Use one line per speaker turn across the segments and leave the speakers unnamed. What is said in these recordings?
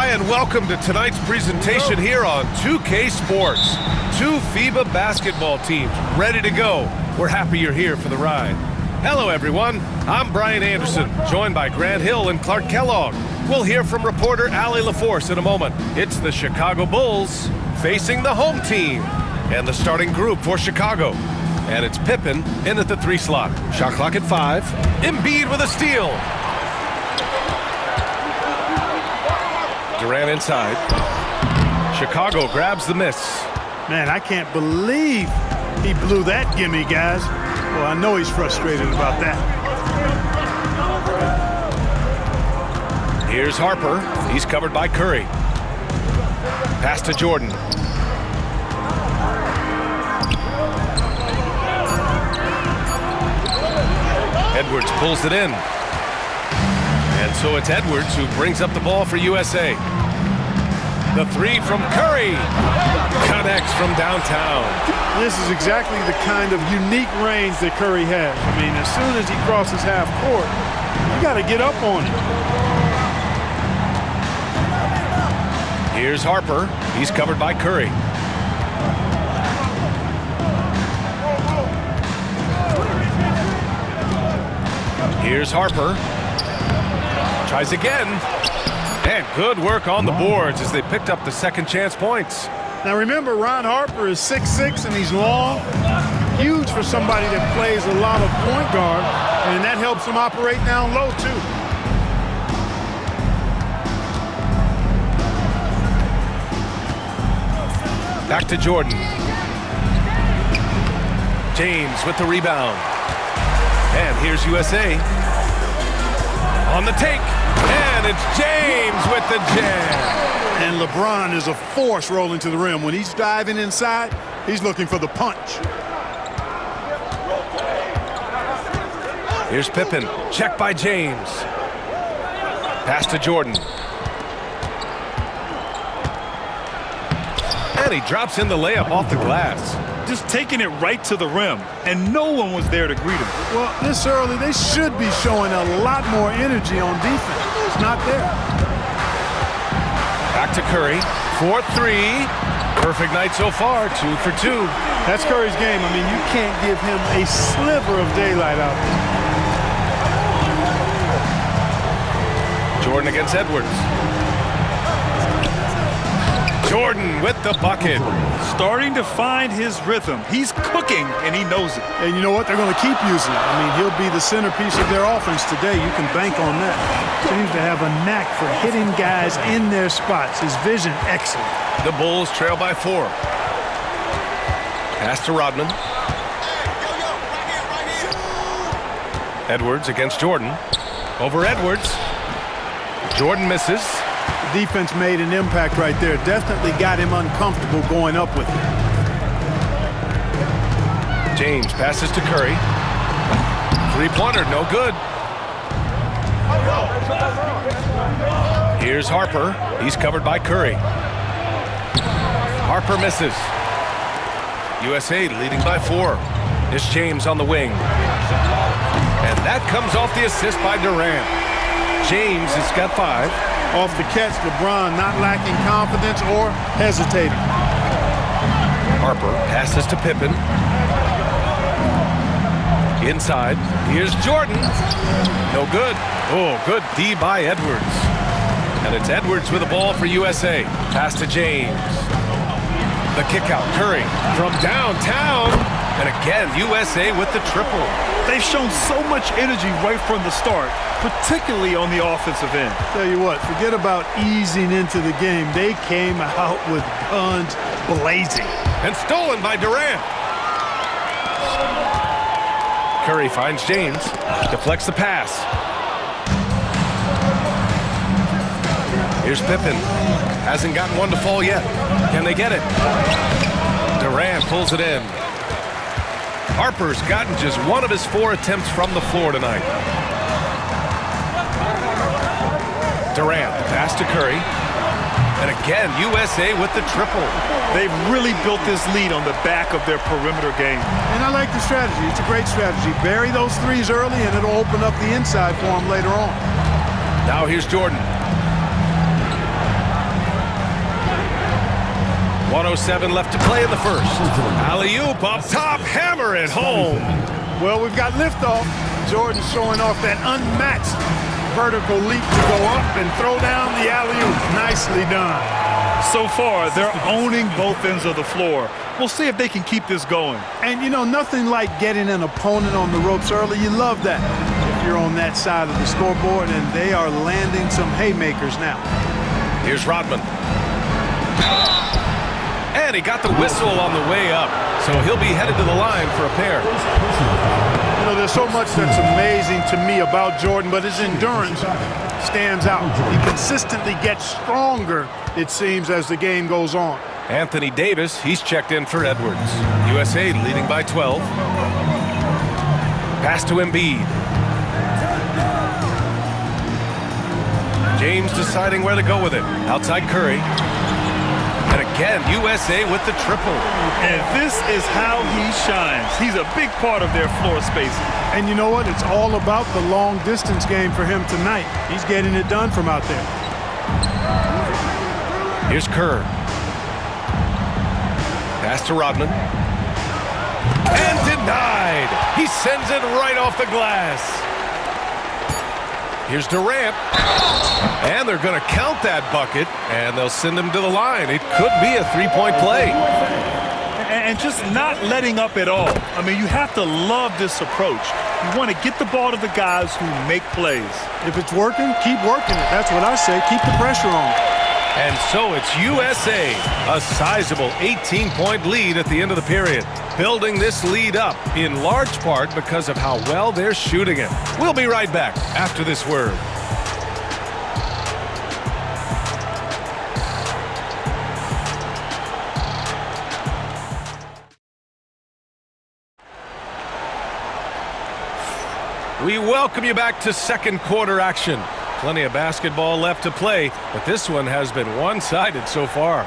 Hi, and welcome to tonight's presentation here on 2K Sports. Two FIBA basketball teams ready to go. We're happy you're here for the ride. Hello, everyone. I'm Brian Anderson, joined by Grant Hill and Clark Kellogg. We'll hear from reporter Allie LaForce in a moment. It's the Chicago Bulls facing the home team and the starting group for Chicago. And it's Pippen in at the 3 slot. Shot clock at 5. Embiid with a steal. Durant inside. Chicago grabs the miss.
Man, I can't believe he blew that gimme, guys. Well, I know he's frustrated about that.
Here's Harper. He's covered by Curry. Pass to Jordan. Edwards pulls it in. And so it's Edwards who brings up the ball for USA. The 3 from Curry. Connects from downtown.
This is exactly the kind of unique range that Curry has. I mean, as soon as he crosses half court, you got to get up on him.
Here's Harper. He's covered by Curry. Here's Harper. Tries again. And good work on the boards as they picked up the second chance points.
Now remember, Ron Harper is 6'6" and he's long. Huge for somebody that plays a lot of point guard, and that helps him operate down low too.
Back to Jordan. James with the rebound. And here's USA. On the take. And it's James with the jam.
And LeBron is a force rolling to the rim. When he's diving inside, he's looking for the punch.
Here's Pippen. Check by James. Pass to Jordan. And he drops in the layup off the glass.
Just taking it right to the rim, and no one was there to greet him.
Well, this early, they should be showing a lot more energy on defense. It's not there.
Back to Curry. 4-3. Perfect night so far. 2 for 2.
That's Curry's game. I mean, you can't give him a sliver of daylight out there.
Jordan against Edwards. Jordan with the bucket.
Starting to find his rhythm. He's cooking, and he knows it.
And you know what? They're going to keep using it. I mean, he'll be the centerpiece of their offense today. You can bank on that. Seems to have a knack for hitting guys in their spots. His vision, excellent.
The Bulls trail by 4. Pass to Rodman. Edwards against Jordan. Over Edwards. Jordan misses.
The defense made an impact right there. Definitely got him uncomfortable going up with it.
James passes to Curry. 3-pointer, no good. Here's Harper. He's covered by Curry. Harper misses. USA leading by 4. It's James on the wing. And that comes off the assist by Durant. James has got 5.
Off the catch, LeBron not lacking confidence or hesitating.
Harper passes to Pippen. Inside. Here's Jordan. No good. Oh, good D by Edwards. And it's Edwards with the ball for USA. Pass to James. The kick out. Curry from downtown. And again, USA with the triple.
They've shown so much energy right from the start, particularly on the offensive end.
Tell you what, forget about easing into the game. They came out with guns blazing.
And stolen by Durant. Curry finds James. Deflects the pass. Here's Pippen. Hasn't gotten one to fall yet. Can they get it? Durant pulls it in. Harper's gotten just one of his 4 attempts from the floor tonight. Durant, pass to Curry. And again, USA with the triple.
They've really built this lead on the back of their perimeter game.
And I like the strategy. It's a great strategy. Bury those threes early, and it'll open up the inside for them later on.
Now here's Jordan. 1:07 left to play in the first. Alley-oop up top, hammer it home.
Well, we've got liftoff. Jordan showing off that unmatched vertical leap to go up and throw down the alley-oop. Nicely done.
So far, they're owning both ends of the floor. We'll see if they can keep this going.
And, you know, nothing like getting an opponent on the ropes early. You love that if you're on that side of the scoreboard, and they are landing some haymakers now.
Here's Rodman. And he got the whistle on the way up, so he'll be headed to the line for a pair.
You know, there's so much that's amazing to me about Jordan, but his endurance stands out. He consistently gets stronger, it seems, as the game goes on.
Anthony Davis, he's checked in for Edwards. USA leading by 12. Pass to Embiid. James deciding where to go with it. Outside Curry. And again, USA with the triple.
And this is how he shines. He's a big part of their floor spacing.
And you know what? It's all about the long distance game for him tonight. He's getting it done from out there.
Here's Kerr. Pass to Rodman. And denied. He sends it right off the glass. Here's Durant. And they're going to count that bucket, and they'll send him to the line. It could be a three-point play.
And just not letting up at all. I mean, you have to love this approach. You want to get the ball to the guys who make plays.
If it's working, keep working it. That's what I say. Keep the pressure on.
And so it's USA, a sizable 18-point lead at the end of the period. Building this lead up in large part because of how well they're shooting it. We'll be right back after this word. We welcome you back to second quarter action. Plenty of basketball left to play, but this one has been one-sided so far.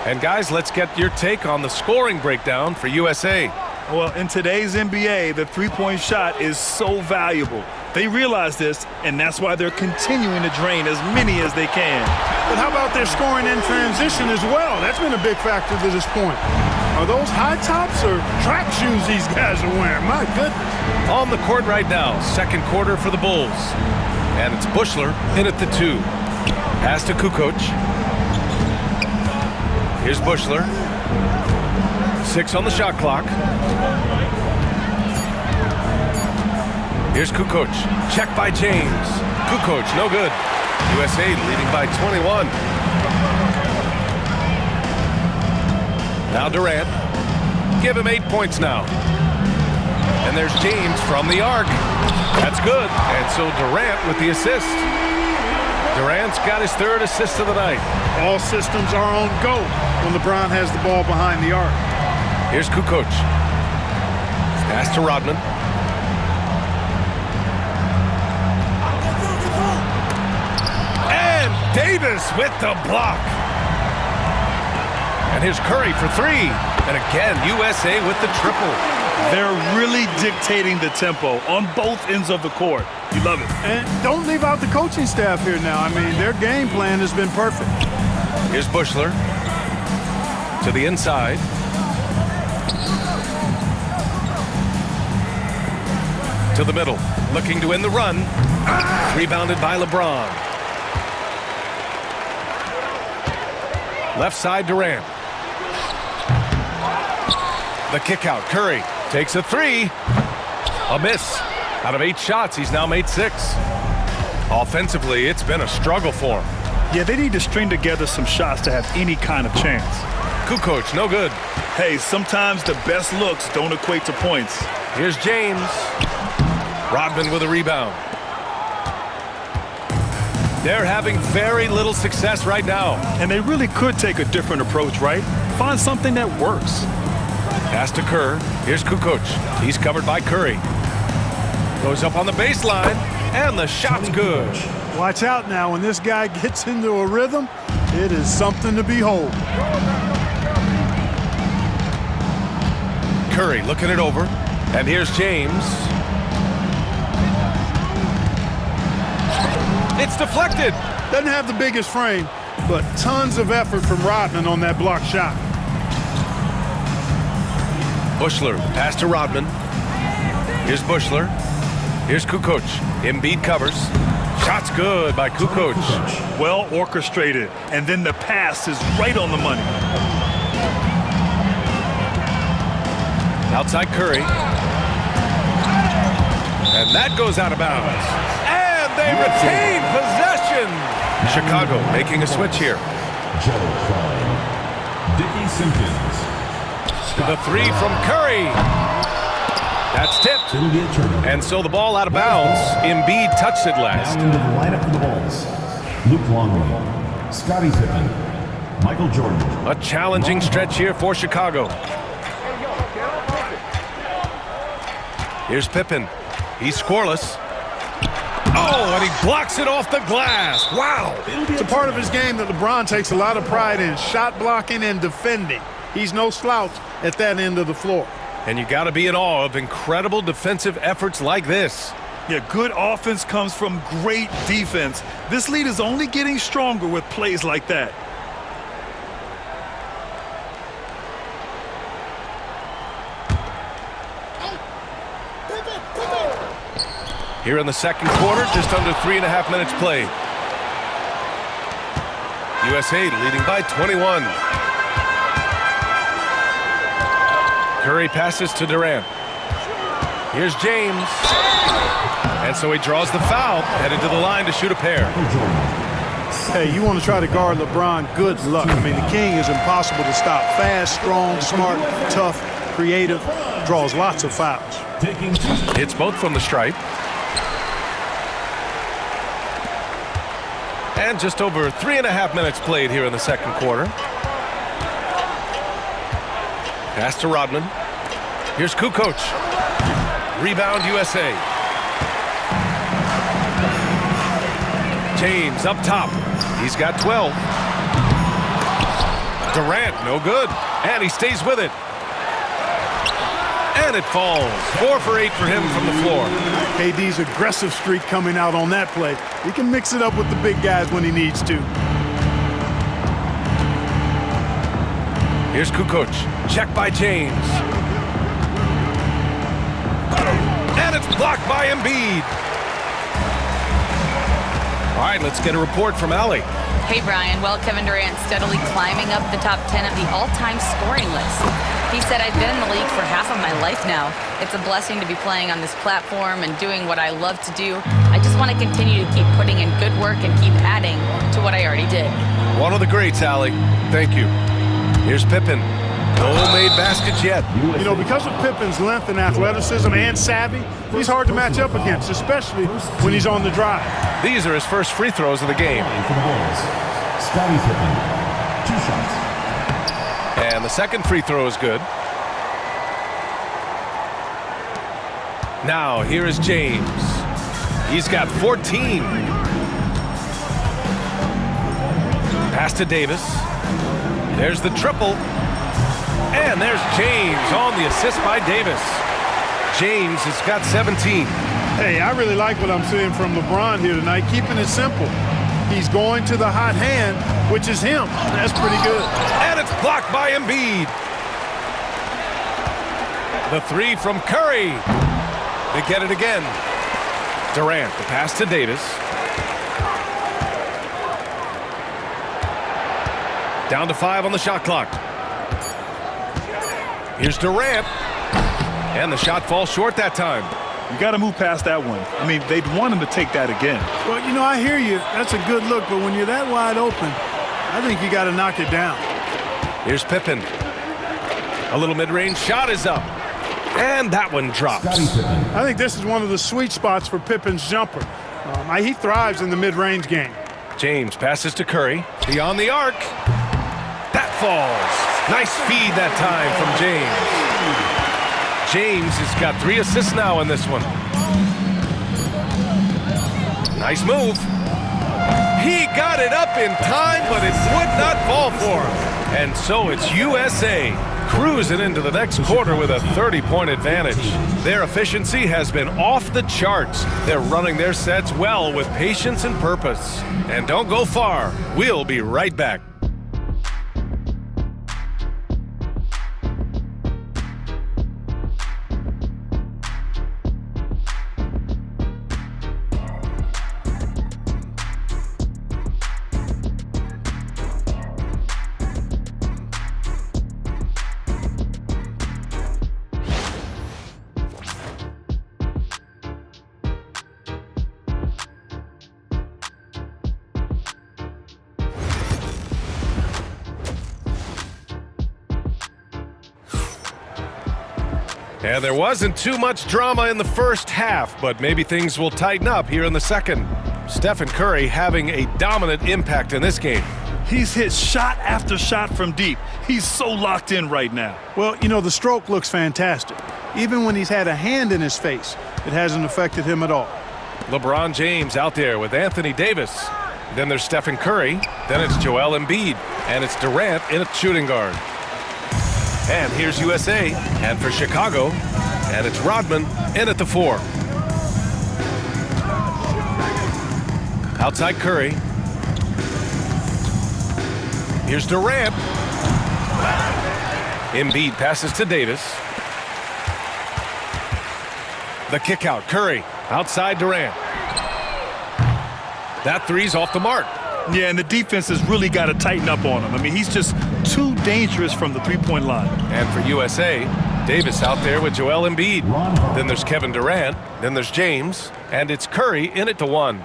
And guys, let's get your take on the scoring breakdown for USA.
Well, in today's NBA, the three-point shot is so valuable. They realize this, and that's why they're continuing to drain as many as they can.
But how about their scoring in transition as well? That's been a big factor to this point. Are those high tops or track shoes these guys are wearing? My goodness.
On the court right now, second quarter for the Bulls. And it's Bushler in at the 2. Pass to Kukoc. Here's Bushler. 6 on the shot clock. Here's Kukoc. Check by James. Kukoc, no good. USA leading by 21. Now Durant. Give him 8 points now. And there's James from the arc. That's good. And so Durant with the assist. Durant's got his third assist of the night.
All systems are on go when LeBron has the ball behind the arc.
Here's Kukoc. Pass to Rodman. And Davis with the block. And here's Curry for 3. And again, USA with the triple.
They're really dictating the tempo on both ends of the court. You love it.
And don't leave out the coaching staff here now. I mean, their game plan has been perfect.
Here's Bushler. To the inside. To the middle. Looking to win the run. Rebounded by LeBron. Left side, Durant. The kick out. Curry takes a 3. A miss. Out of 8 shots, he's now made 6. Offensively, it's been a struggle for him.
Yeah, they need to string together some shots to have any kind of chance.
Kukoc, no good.
Hey, sometimes the best looks don't equate to points.
Here's James. Rodman with a rebound. They're having very little success right now.
And they really could take a different approach, right? Find something that works.
Pass to Kerr. Here's Kukoc. He's covered by Curry. Goes up on the baseline, and the shot's good.
Watch out now. When this guy gets into a rhythm, it is something to behold.
Curry looking it over. And here's James. It's deflected.
Doesn't have the biggest frame, but tons of effort from Rodman on that block shot.
Bushler, pass to Rodman. Here's Bushler. Here's Kukoc. Embiid covers. Shot's good by Kukoc.
Well orchestrated, and then the pass is right on the money.
Outside Curry. And that goes out of bounds. And they retain possession. Chicago making a switch here.
Joe Klein. Dickie Simpkins.
The three from Curry. That's tipped.
It'll be a turnover.
And so the ball out of bounds. Embiid touched it last.
Down into the lineup for the Bulls. Luke Longley. Scottie Pippen. Michael Jordan.
A challenging stretch here for Chicago. Here's Pippen. He's scoreless. Oh, and he blocks it off the glass. Wow.
It's a part of his game that LeBron takes a lot of pride in, shot blocking and defending. He's no slouch at that end of the floor.
And you got to be in awe of incredible defensive efforts like this.
Yeah, good offense comes from great defense. This lead is only getting stronger with plays like that.
Here in the second quarter, just under 3.5 minutes played. USA leading by 21. Curry passes to Durant. Here's James. And so he draws the foul, headed to the line to shoot a pair.
Hey, you want to try to guard LeBron, good luck. I mean, the king is impossible to stop. Fast, strong, smart, tough, creative, draws lots of fouls.
Hits both from the stripe. And just over 3.5 minutes played here in the second quarter. Pass to Rodman. Here's Kukoc. Rebound USA. James up top. He's got 12. Durant, no good. And he stays with it. And it falls. 4 for 8 for him from the floor.
KD's aggressive streak coming out on that play. He can mix it up with the big guys when he needs to.
Here's Kukoc. Check by James. And it's blocked by Embiid. All right, let's get a report from Allie.
Hey, Brian. Well, Kevin Durant steadily climbing up the top 10 of the all-time scoring list. He said, I've been in the league for half of my life now. It's a blessing to be playing on this platform and doing what I love to do. I just want to continue to keep putting in good work and keep adding to what I already did.
One of the greats, Allie. Thank you. Here's Pippen. No made baskets yet.
You know, because of Pippen's length and athleticism and savvy, he's hard to match up against, especially when he's on the drive.
These are his first free throws of the game.
For the Bulls. Scottie Pippen. 2 shots.
And the second free throw is good. Now, here is James. He's got 14. Pass to Davis. There's the triple. And there's James on the assist by Davis. James has got 17.
Hey, I really like what I'm seeing from LeBron here tonight, keeping it simple. He's going to the hot hand, which is him. That's pretty good.
And it's blocked by Embiid. The three from Curry. They get it again. Durant, the pass to Davis. Down to 5 on the shot clock. Here's Durant. And the shot falls short that time.
You got to move past that one. I mean, they'd want him to take that again.
Well, you know, I hear you. That's a good look, but when you're that wide open, I think you got to knock it down.
Here's Pippen. A little mid-range shot is up. And that one drops.
I think this is one of the sweet spots for Pippen's jumper. He thrives in the mid-range game.
James passes to Curry. Beyond the arc. That falls. Nice feed that time from James. James has got 3 assists now in this one. Nice move. He got it up in time, but it would not fall for him. And so it's USA cruising into the next quarter with a 30-point advantage. Their efficiency has been off the charts. They're running their sets well with patience and purpose. And don't go far. We'll be right back. And there wasn't too much drama in the first half, but maybe things will tighten up here in the second. Stephen Curry having a dominant impact in this game.
He's hit shot after shot from deep. He's so locked in right now.
Well, you know, the stroke looks fantastic. Even when he's had a hand in his face, it hasn't affected him at all.
LeBron James out there with Anthony Davis. Then there's Stephen Curry. Then it's Joel Embiid. And it's Durant in at shooting guard. And here's USA. And for Chicago, and it's Rodman in at the 4. Outside Curry. Here's Durant. Embiid passes to Davis. The kick out. Curry outside Durant. That three's off the mark.
Yeah, and the defense has really got to tighten up on him. I mean, he's just too dangerous from the three-point line.
And for USA, Davis out there with Joel Embiid. Then there's Kevin Durant. Then there's James. And it's Curry in it to 1.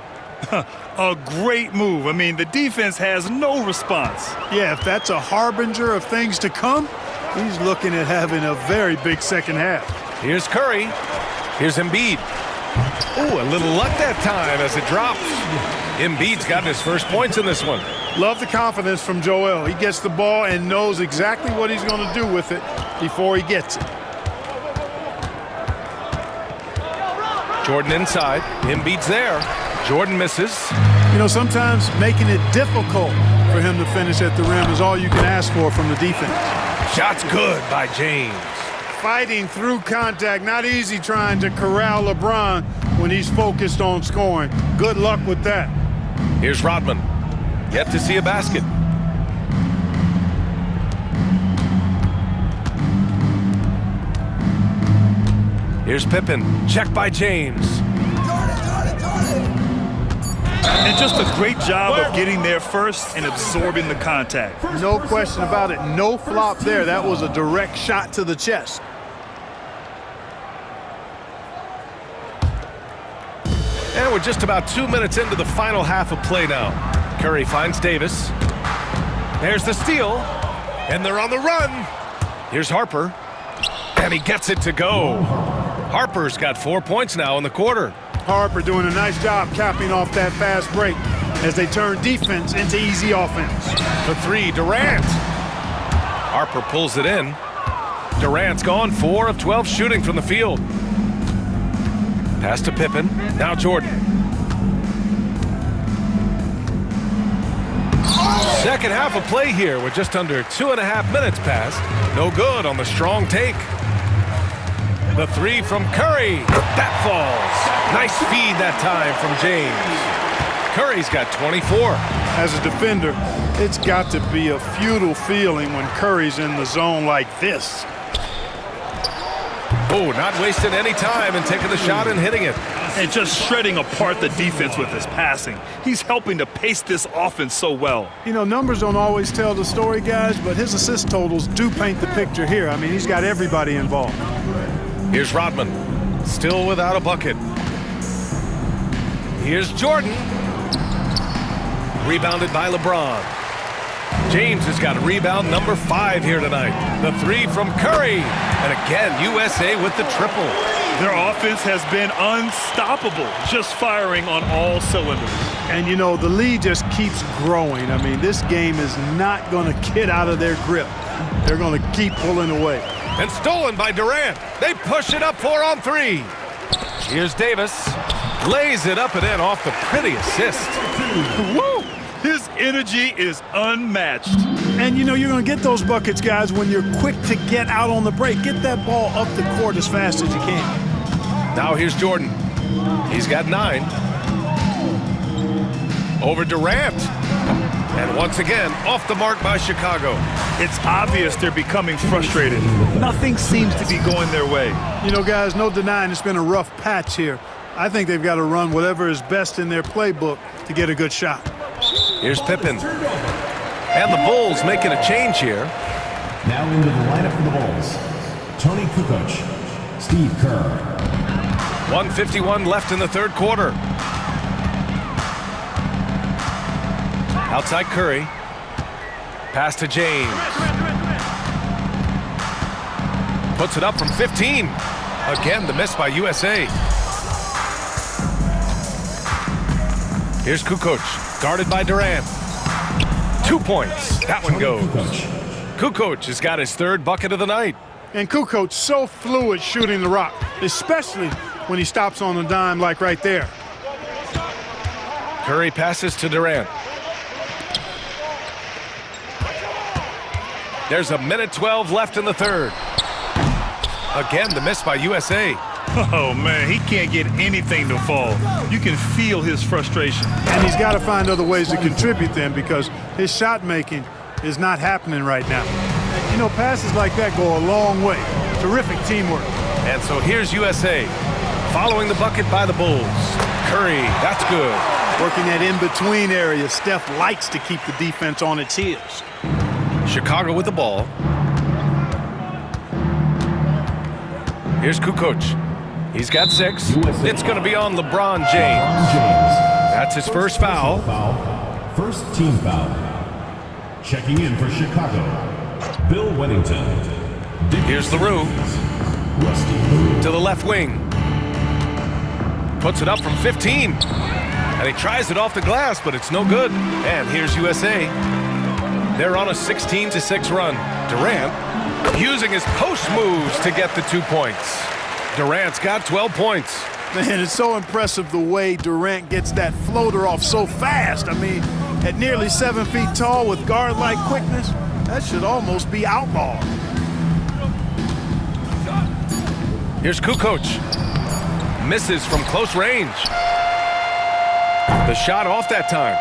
A great move. I mean, the defense has no response.
Yeah, if that's a harbinger of things to come, he's looking at having a very big second half.
Here's Curry. Here's Embiid. Ooh, a little luck that time as it drops. Embiid's gotten his first points in this one.
Love the confidence from Joel. He gets the ball and knows exactly what he's going to do with it before he gets it.
Jordan inside. Embiid's there. Jordan misses.
You know, sometimes making it difficult for him to finish at the rim is all you can ask for from the defense.
Shot's good by James.
Fighting through contact, not easy trying to corral LeBron when he's focused on scoring. Good luck with that.
Here's Rodman. Yet to see a basket. Here's Pippen. Check by James.
And just a great job of getting there first and absorbing the contact.
No question about it. No flop there. That was a direct shot to the chest.
And we're just about 2 minutes into the final half of play now. Curry finds Davis. There's the steal. And they're on the run. Here's Harper. And he gets it to go. Harper's got 4 points now in the quarter.
Harper doing a nice job capping off that fast break as they turn defense into easy offense.
The 3, Durant. Harper pulls it in. Durant's gone 4 of 12 shooting from the field. Pass to Pippen. Now Jordan. Second half of play here with just under 2.5 minutes passed. No good on the strong take. The 3 from Curry. That falls. Nice feed that time from James. Curry's got 24.
As a defender, it's got to be a futile feeling when Curry's in the zone like this.
Oh, not wasting any time and taking the shot and hitting it.
And just shredding apart the defense with his passing. He's helping to pace this offense so well.
You know, numbers don't always tell the story, guys, but his assist totals do paint the picture here. I mean, he's got everybody involved.
Here's Rodman, still without a bucket. Here's Jordan. Rebounded by LeBron. James has got rebound number 5 here tonight. The 3 from Curry. And again, USA with the triple.
Their offense has been unstoppable, just firing on all cylinders.
And, you know, the lead just keeps growing. I mean, this game is not going to get out of their grip. They're going to keep pulling away.
And stolen by Durant. They push it up 4 on 3. Here's Davis. Lays it up and in off the pretty assist.
Woo! His energy is unmatched.
And, you know, you're going to get those buckets, guys, when you're quick to get out on the break. Get that ball up the court as fast as you can.
Now here's Jordan. He's got 9. Over Durant. And once again, off the mark by Chicago.
It's obvious they're becoming frustrated. Nothing seems to be going their way.
You know, guys, no denying it's been a rough patch here. I think they've got to run whatever is best in their playbook to get a good shot.
Here's Pippen. And the Bulls making a change here.
Now into the lineup for the Bulls. Tony Kukoc, Steve Kerr.
1:51 left in the third quarter. Outside Curry. Pass to James. Puts it up from 15. Again, the miss by USA. Here's Kukoc, guarded by Durant. 2 points. That one goes. Kukoc has got his third bucket of the night.
And Kukoc so fluid shooting the rock, especially when he stops on the dime like right there.
Curry passes to Durant. There's a minute 12 left in the third. Again, the miss by USA.
Oh, man, he can't get anything to fall. You can feel his frustration.
And he's got to find other ways to contribute then because his shot making is not happening right now. You know, passes like that go a long way. Terrific teamwork.
And so here's USA, following the bucket by the Bulls. Curry, that's good.
Working that in-between area, Steph likes to keep the defense on its heels.
Chicago with the ball. Here's Kukoc. He's got 6. It's going to be on LeBron James. That's his first foul.
First team foul. Checking in for Chicago, Bill Wennington.
Here's LaRue to the left wing. Puts it up from 15. And he tries it off the glass, but it's no good. And here's USA. They're on a 16-6 run. Durant using his post moves to get the 2 points. Durant's got 12 points.
Man, it's so impressive the way Durant gets that floater off so fast. I mean, at nearly 7 feet tall with guard-like quickness, that should almost be outlawed.
Here's Kukoc. Misses from close range. The shot off that time.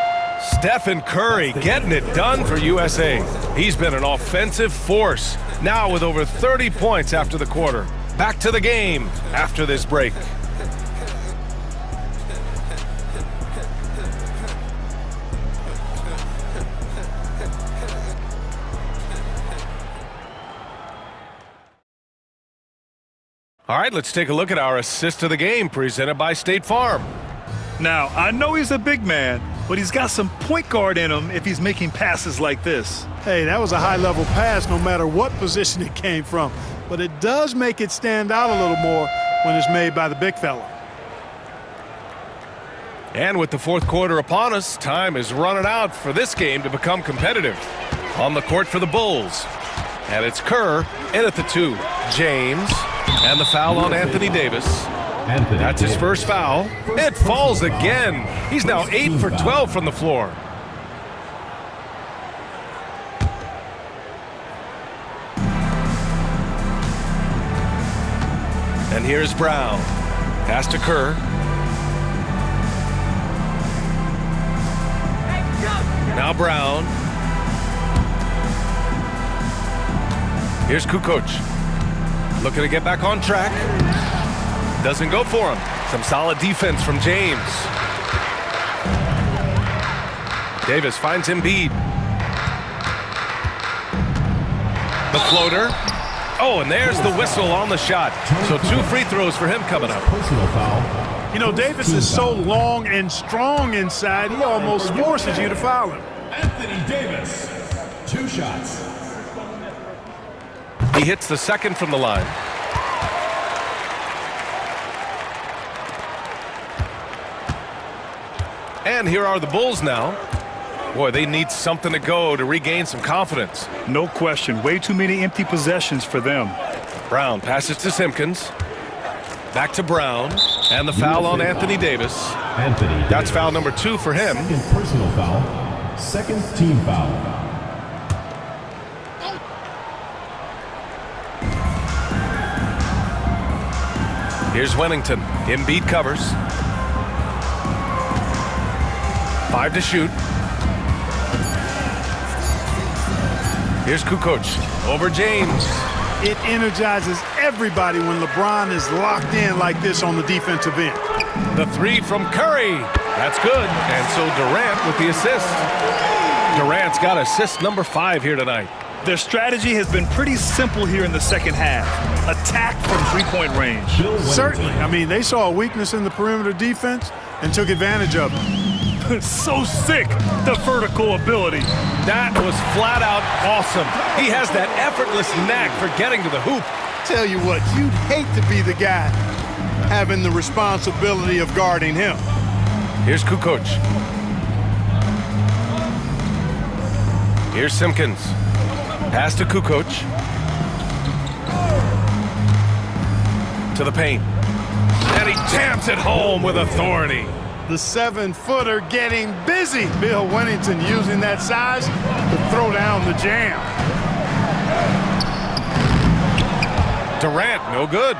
Stephen Curry getting it done for USA. He's been an offensive force, now with over 30 points after the quarter. Back to the game after this break. All right, let's take a look at our assist of the game presented by State Farm.
Now, I know he's a big man, but he's got some point guard in him if he's making passes like this.
Hey, that was a high-level pass no matter what position it came from. But it does make it stand out a little more when it's made by the big fella.
And with the fourth quarter upon us, time is running out for this game to become competitive. On the court for the Bulls. And it's Kerr in at the 2. James. And the foul on Anthony Davis. That's his first foul. It falls again. He's now 8 for 12 from the floor. And here's Brown. Pass to Kerr. Now Brown. Here's Kukoc. Looking to get back on track. Doesn't go for him. Some solid defense from James. Davis finds Embiid. The floater. Oh, and there's the whistle on the shot. So 2 free throws for him coming up.
Personal foul.
You know, Davis is so long and strong inside, he almost forces you to foul him.
Anthony Davis, 2 shots.
He hits the second from the line. And here are the Bulls now. Boy, they need something to go to regain some confidence.
No question. Way too many empty possessions for them.
Brown passes to Simpkins. Back to Brown. And the foul on Anthony Davis. That's foul number 2 for him.
Second personal foul. Second team foul.
Here's Wennington. Embiid covers. 5 to shoot. Here's Kukoc. Over James.
It energizes everybody when LeBron is locked in like this on the defensive end.
The 3 from Curry. That's good. And so Durant with the assist. Durant's got assist number 5 here tonight.
Their strategy has been pretty simple here in the second half. Attack from three-point range.
Certainly. I mean, they saw a weakness in the perimeter defense and took advantage of it.
So sick, the vertical ability.
That was flat out awesome. He has that effortless knack for getting to the hoop.
Tell you what, you'd hate to be the guy having the responsibility of guarding him.
Here's Kukoc. Here's Simpkins. Pass to Kukoc. To the paint. And he jams it home with authority.
The 7-footer getting busy. Bill Wennington using that size to throw down the jam.
Durant, no good.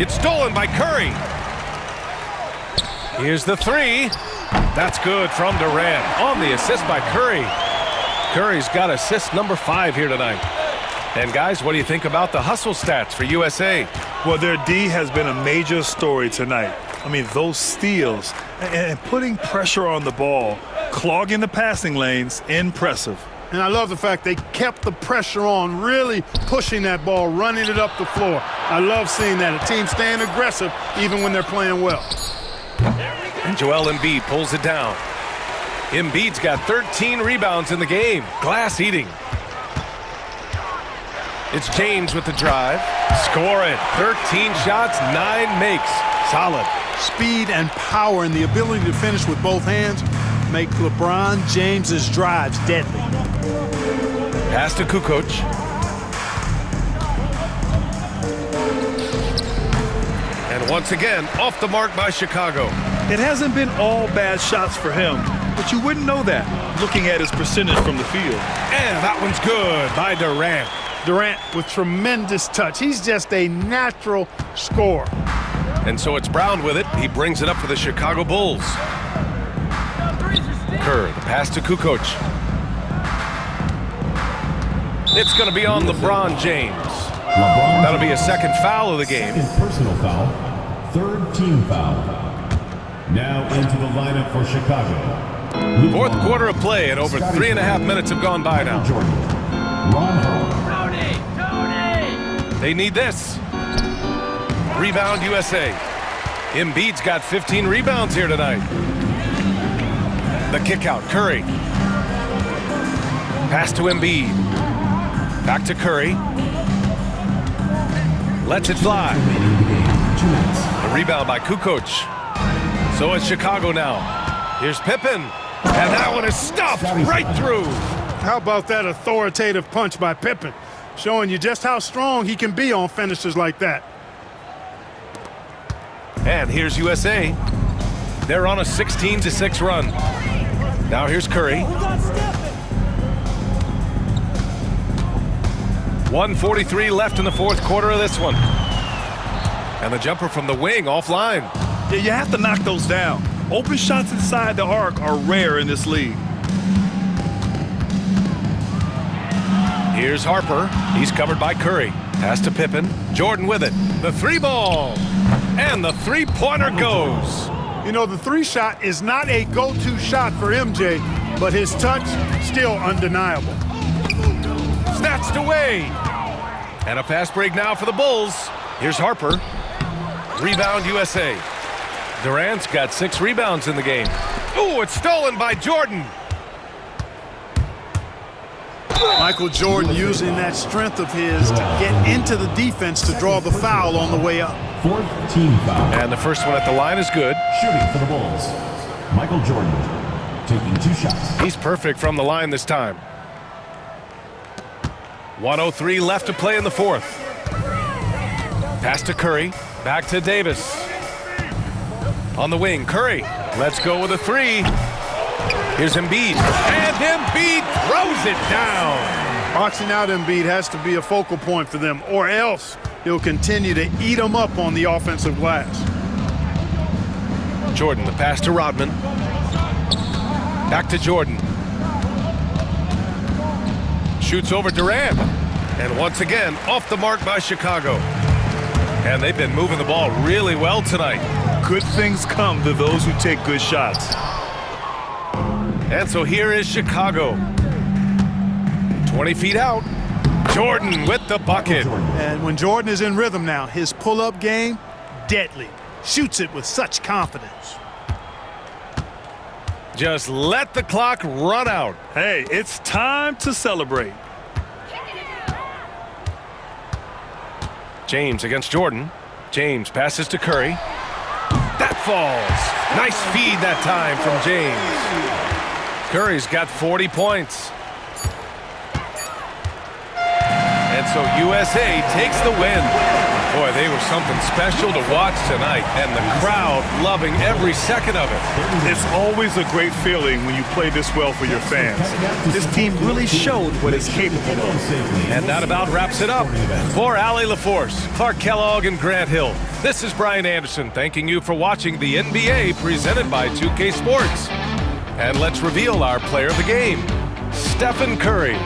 It's stolen by Curry. Here's the three. That's good from Durant on the assist by Curry. Curry's got assist number 5 here tonight. And guys, what do you think about the hustle stats for USA?
Well, their D has been a major story tonight. I mean, those steals and putting pressure on the ball, clogging the passing lanes, impressive.
And I love the fact they kept the pressure on, really pushing that ball, running it up the floor. I love seeing that. A team staying aggressive even when they're playing well.
And Joel Embiid pulls it down. Embiid's got 13 rebounds in the game. Glass eating. It's James with the drive. Score it. 13 shots, 9 makes. Solid.
Speed and power and the ability to finish with both hands make LeBron James's drives deadly.
Pass to Kukoc. And once again, off the mark by Chicago.
It hasn't been all bad shots for him, but you wouldn't know that looking at his percentage from the field.
And that one's good by Durant.
Durant with tremendous touch. He's just a natural scorer.
And so it's Brown with it. He brings it up for the Chicago Bulls. Kerr, the pass to Kukoc. It's going to be on LeBron James. That'll be a second foul of the game.
Personal foul, 3rd team foul. Now into the lineup for Chicago.
Fourth quarter of play, and over 3.5 minutes have gone by now.
Jordan. Ron Harper.
They need this. Rebound USA. Embiid's got 15 rebounds here tonight. The kick out, Curry. Pass to Embiid. Back to Curry. Lets it fly. A rebound by Kukoc. So it's Chicago now. Here's Pippen. And that one is stuffed right through.
How about that authoritative punch by Pippen? Showing you just how strong he can be on finishes like that.
And here's USA. They're on a 16-6 run. Now here's Curry. 1:43 left in the fourth quarter of this one. And the jumper from the wing offline.
Yeah, you have to knock those down. Open shots inside the arc are rare in this league.
Here's Harper. He's covered by Curry. Pass to Pippen. Jordan with it. The 3-ball. And the 3-pointer goes.
You know, the 3-shot is not a go-to shot for MJ, but his touch still undeniable.
Snatched away. And a fast break now for the Bulls. Here's Harper. Rebound USA. Durant's got 6 rebounds in the game. Ooh, it's stolen by Jordan.
Michael Jordan using that strength of his to get into the defense to draw the foul on the way up.
4th team foul.
And the first one at the line is good.
Shooting for the Bulls, Michael Jordan taking 2 shots.
He's perfect from the line this time. 1:03 left to play in the fourth. Pass to Curry. Back to Davis. On the wing, Curry. Let's go with a 3. Here's Embiid. And Embiid throws it down.
Boxing out Embiid has to be a focal point for them, or else he'll continue to eat them up on the offensive glass.
Jordan, the pass to Rodman. Back to Jordan. Shoots over Durant. And once again, off the mark by Chicago. And they've been moving the ball really well tonight.
Good things come to those who take good shots.
And so here is Chicago. 20 feet out. Jordan with the bucket.
And when Jordan is in rhythm now, his pull-up game, deadly. Shoots it with such confidence.
Just let the clock run out.
Hey, it's time to celebrate.
James against Jordan. James passes to Curry. That falls. Nice feed that time from James. Curry's got 40 points. And so USA takes the win. Boy, they were something special to watch tonight, and the crowd loving every second of it.
It's always a great feeling when you play this well for your fans. This team really showed what it's capable of.
And that about wraps it up. For Allie LaForce, Clark Kellogg, and Grant Hill, this is Brian Anderson thanking you for watching the NBA presented by 2K Sports. And let's reveal our player of the game, Stephen Curry.